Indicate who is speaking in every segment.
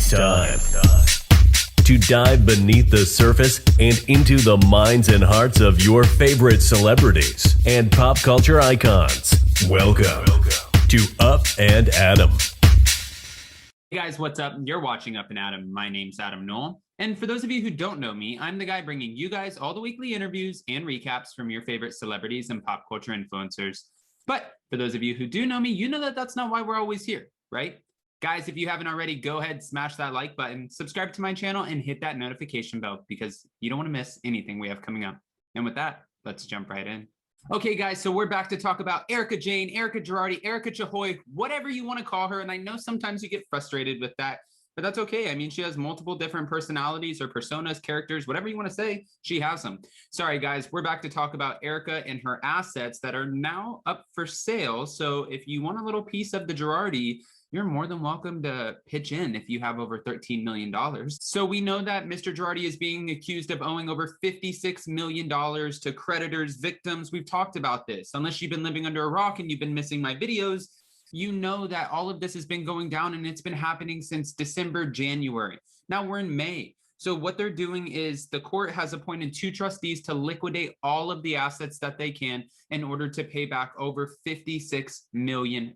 Speaker 1: It's time to dive beneath the surface and into the minds and hearts of your favorite celebrities and pop culture icons. Welcome to Up and Adam.
Speaker 2: Hey guys, what's up? You're watching Up and Adam. My name's Adam Knoll. And for those of you who don't know me, I'm the guy bringing you guys all the weekly interviews and recaps from your favorite celebrities and pop culture influencers. But for those of you who do know me, you know that that's not why we're always here, right? Guys, if you haven't already, go ahead, smash that like button, subscribe to my channel, and hit that notification bell because you don't want to miss anything we have coming up. And with that, let's jump right in. Okay, guys, so we're back to talk about Erika Jane, Erika Girardi, Erika Chahoy, whatever you want to call her. And I know sometimes you get frustrated with that, but that's okay. I mean, she has multiple different personalities or personas, characters, whatever you want to say, she has them. Sorry, guys, we're back to talk about Erika and her assets that are now up for sale. So if you want a little piece of the Girardi, you're more than welcome to pitch in if you have over $13 million. So we know that Mr. Girardi is being accused of owing over $56 million to creditors, victims. We've talked about this. Unless you've been living under a rock and you've been missing my videos, you know that all of this has been going down and it's been happening since December, January. Now we're in May. So what they're doing is the court has appointed 2 trustees to liquidate all of the assets that they can in order to pay back over $56 million.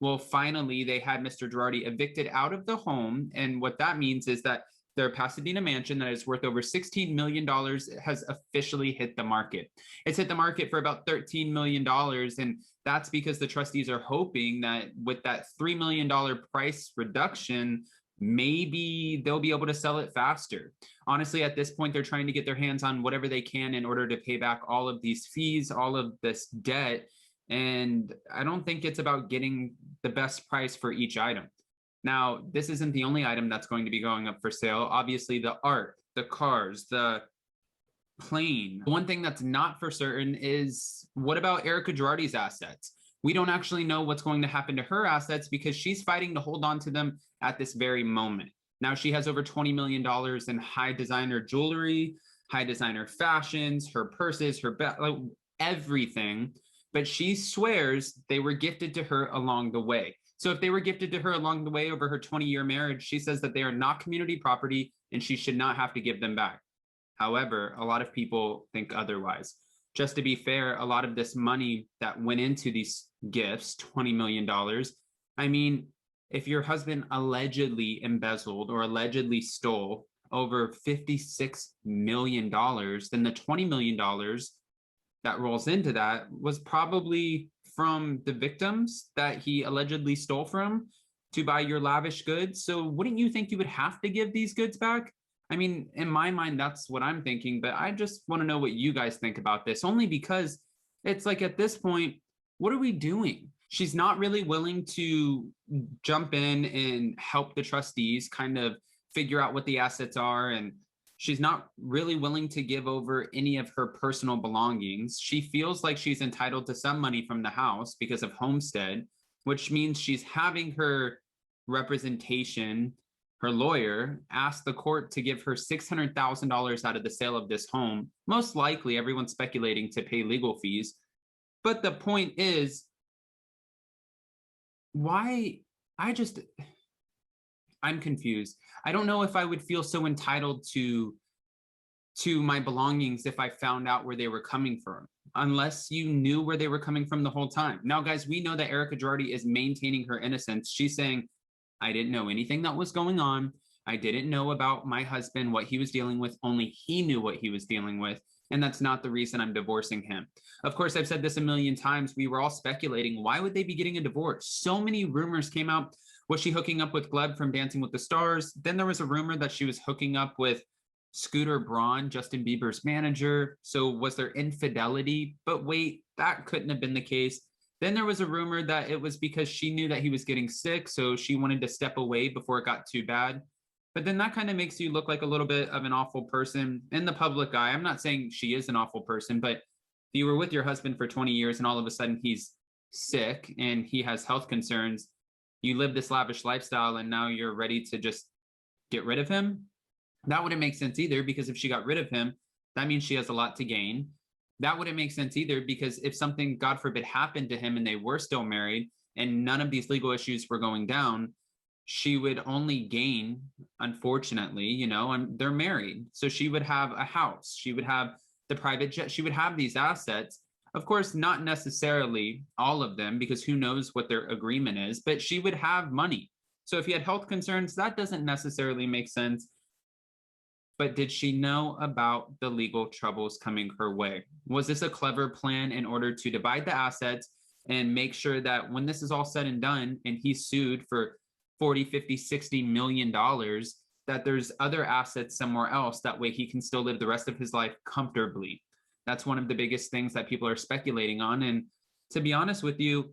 Speaker 2: Well, finally, they had Mr. Girardi evicted out of the home. And what that means is that their Pasadena mansion that is worth over $16 million has officially hit the market. It's hit the market for about $13 million. And that's because the trustees are hoping that with that $3 million price reduction, maybe they'll be able to sell it faster. Honestly, at this point, they're trying to get their hands on whatever they can in order to pay back all of these fees, all of this debt. And I don't think it's about getting the best price for each item. Now, this isn't the only item that's going to be going up for sale. Obviously, the art, the cars, the plane. One thing that's not for certain is what about Erika Girardi's assets? We don't actually know what's going to happen to her assets because she's fighting to hold on to them at this very moment. Now she has over $20 million in high designer jewelry, high designer fashions, her purses, her everything, but she swears they were gifted to her along the way. So if they were gifted to her along the way over her 20-year marriage, she says that they are not community property and she should not have to give them back. However, a lot of people think otherwise. Just to be fair, a lot of this money that went into these gifts, $20 million, I mean, if your husband allegedly embezzled or allegedly stole over $56 million, then the $20 million that rolls into that was probably from the victims that he allegedly stole from to buy your lavish goods. So wouldn't you think you would have to give these goods back? I mean, in my mind, that's what I'm thinking, but I just want to know what you guys think about this, only because it's like at this point, what are we doing? She's not really willing to jump in and help the trustees kind of figure out what the assets are. And she's not really willing to give over any of her personal belongings. She feels like she's entitled to some money from the house because of homestead, which means she's having her representation, her lawyer, ask the court to give her $600,000 out of the sale of this home. Most likely, everyone's speculating to pay legal fees. But the point is, why? I'm confused. I don't know if I would feel so entitled to my belongings if I found out where they were coming from, unless you knew where they were coming from the whole time. Now, guys, we know that Erika Girardi is maintaining her innocence. She's saying, I didn't know anything that was going on. I didn't know about my husband, what he was dealing with. Only he knew what he was dealing with. And that's not the reason I'm divorcing him. Of course, I've said this a million times. We were all speculating, why would they be getting a divorce? So many rumors came out. Was she hooking up with Gleb from Dancing with the Stars? Then there was a rumor that she was hooking up with Scooter Braun, Justin Bieber's manager. So was there infidelity? But wait, that couldn't have been the case. Then there was a rumor that it was because she knew that he was getting sick, so she wanted to step away before it got too bad. But then that kind of makes you look like a little bit of an awful person in the public eye. I'm not saying she is an awful person, but if you were with your husband for 20 years and all of a sudden he's sick and he has health concerns, you live this lavish lifestyle and now you're ready to just get rid of him. That wouldn't make sense either, because if she got rid of him, that means she has a lot to gain. That wouldn't make sense either, because if something, God forbid, happened to him and they were still married and none of these legal issues were going down, she would only gain, unfortunately, and they're married. So she would have a house, she would have the private jet, she would have these assets. Of course, not necessarily all of them, because who knows what their agreement is, but she would have money. So if he had health concerns, that doesn't necessarily make sense. But did she know about the legal troubles coming her way? Was this a clever plan in order to divide the assets and make sure that when this is all said and done and he's sued for 40, 50, 60 million dollars, that there's other assets somewhere else? That way he can still live the rest of his life comfortably. That's one of the biggest things that people are speculating on. And to be honest with you,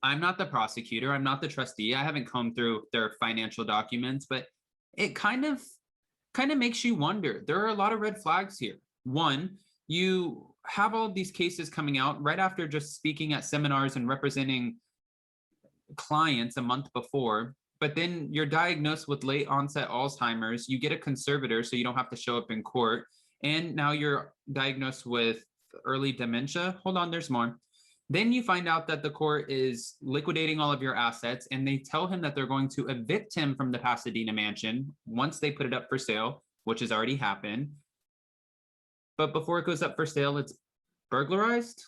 Speaker 2: I'm not the prosecutor, I'm not the trustee, I haven't combed through their financial documents, but it kind of makes you wonder. There are a lot of red flags here. One, you have all of these cases coming out right after just speaking at seminars and representing clients a month before, but then you're diagnosed with late onset Alzheimer's, you get a conservator so you don't have to show up in court, and now you're diagnosed with early dementia. Hold on, there's more. Then you find out that the court is liquidating all of your assets, and they tell him that they're going to evict him from the Pasadena mansion once they put it up for sale, which has already happened. But before it goes up for sale, it's burglarized.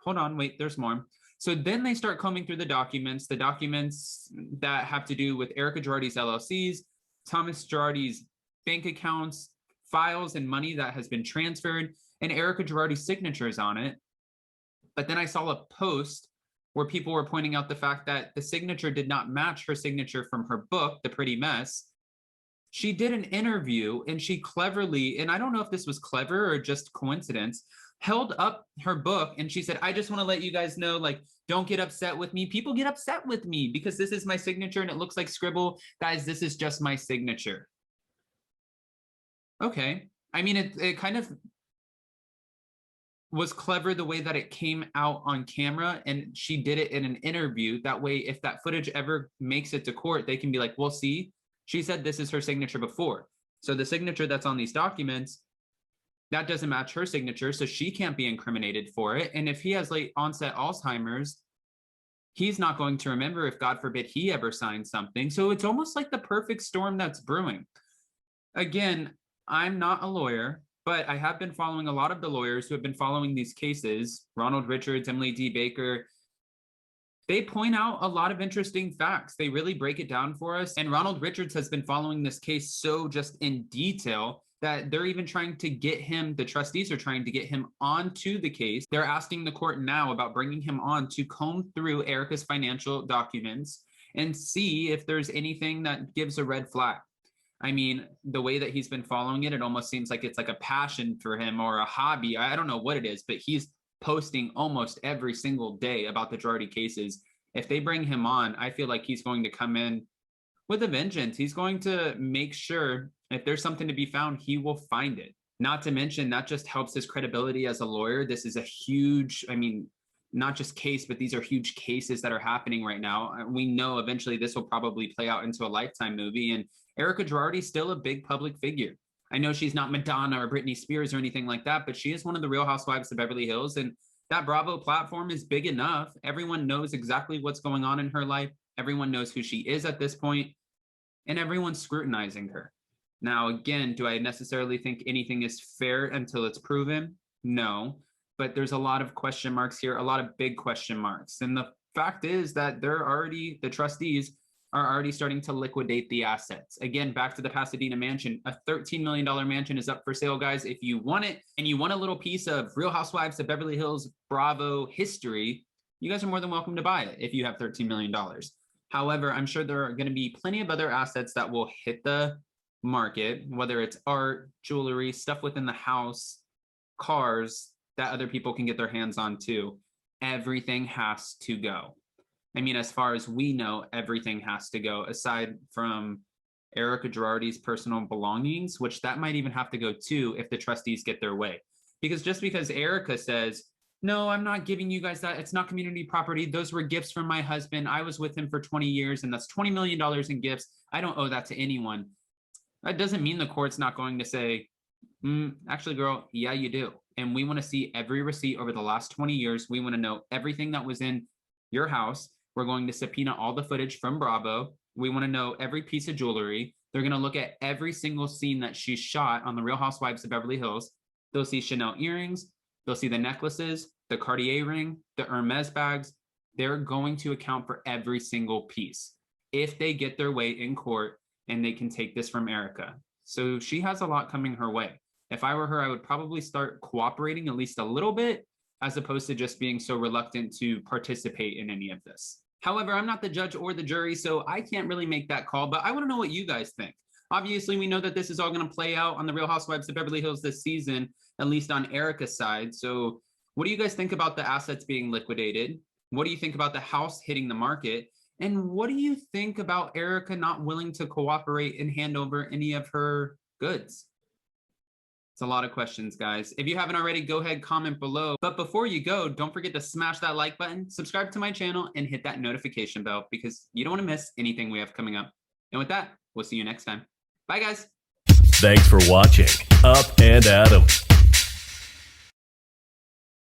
Speaker 2: Hold on, wait, there's more. So then they start combing through the documents that have to do with Erika Girardi's LLCs, Thomas Girardi's bank accounts, files and money that has been transferred, and Erika Girardi's signatures on it. But then I saw a post where people were pointing out the fact that the signature did not match her signature from her book, The Pretty Mess. She did an interview and she cleverly, and I don't know if this was clever or just coincidence, held up her book and she said, I just want to let you guys know, like, don't get upset with me. People get upset with me because this is my signature and it looks like scribble. Guys, this is just my signature. Okay. I mean, it kind of was clever the way that it came out on camera, and she did it in an interview. That way, if that footage ever makes it to court, they can be like, well, see, she said this is her signature before. So the signature that's on these documents, that doesn't match her signature, so she can't be incriminated for it. And if he has late onset Alzheimer's, he's not going to remember if, God forbid, he ever signed something. So it's almost like the perfect storm that's brewing. Again, I'm not a lawyer, but I have been following a lot of the lawyers who have been following these cases. Ronald Richards, Emily D. Baker, they point out a lot of interesting facts. They really break it down for us. And Ronald Richards has been following this case so just in detail that they're even trying to get him, the trustees are trying to get him onto the case. They're asking the court now about bringing him on to comb through Erika's financial documents and see if there's anything that gives a red flag. I mean, the way that he's been following it, it almost seems like it's like a passion for him or a hobby. I don't know what it is, but he's posting almost every single day about the Girardi cases. If they bring him on, I feel like he's going to come in with a vengeance. He's going to make sure if there's something to be found, he will find it. Not to mention, that just helps his credibility as a lawyer. This is a huge, I mean, not just case, but these are huge cases that are happening right now. We know eventually this will probably play out into a Lifetime movie. And Erika Girardi is still a big public figure. I know she's not Madonna or Britney Spears or anything like that, but she is one of the Real Housewives of Beverly Hills. And that Bravo platform is big enough. Everyone knows exactly what's going on in her life. Everyone knows who she is at this point, and everyone's scrutinizing her. Now, again, do I necessarily think anything is fair until it's proven? No, but there's a lot of question marks here, a lot of big question marks. And the fact is that the trustees are already starting to liquidate the assets. Again, back to the Pasadena mansion, a $13 million mansion is up for sale, guys. If you want it and you want a little piece of Real Housewives of Beverly Hills Bravo history, you guys are more than welcome to buy it if you have $13 million. However, I'm sure there are going to be plenty of other assets that will hit the market, whether it's art, jewelry, stuff within the house, cars that other people can get their hands on too. Everything has to go. I mean, as far as we know, everything has to go, aside from Erika Girardi's personal belongings, which that might even have to go too if the trustees get their way. Because just because Erika says, no, I'm not giving you guys that, it's not community property, those were gifts from my husband, I was with him for 20 years and that's $20 million in gifts, I don't owe that to anyone. That doesn't mean the court's not going to say, actually, girl, yeah, you do. And we want to see every receipt over the last 20 years. We want to know everything that was in your house. We're going to subpoena all the footage from Bravo. We want to know every piece of jewelry. They're going to look at every single scene that she shot on the Real Housewives of Beverly Hills. They'll see Chanel earrings. They'll see the necklaces, the Cartier ring, the Hermes bags. They're going to account for every single piece if they get their way in court and they can take this from Erika. So she has a lot coming her way. If I were her, I would probably start cooperating at least a little bit, as opposed to just being so reluctant to participate in any of this. However, I'm not the judge or the jury, so I can't really make that call, but I want to know what you guys think. Obviously, we know that this is all going to play out on the Real Housewives of Beverly Hills this season, at least on Erika's side. So what do you guys think about the assets being liquidated? What do you think about the house hitting the market? And what do you think about Erika not willing to cooperate and hand over any of her goods? It's a lot of questions, guys. If you haven't already, go ahead, comment below. But before you go, don't forget to smash that like button, subscribe to my channel, and hit that notification bell because you don't want to miss anything we have coming up. And with that, we'll see you next time. Bye, guys.
Speaker 1: Thanks for watching Up and Adam.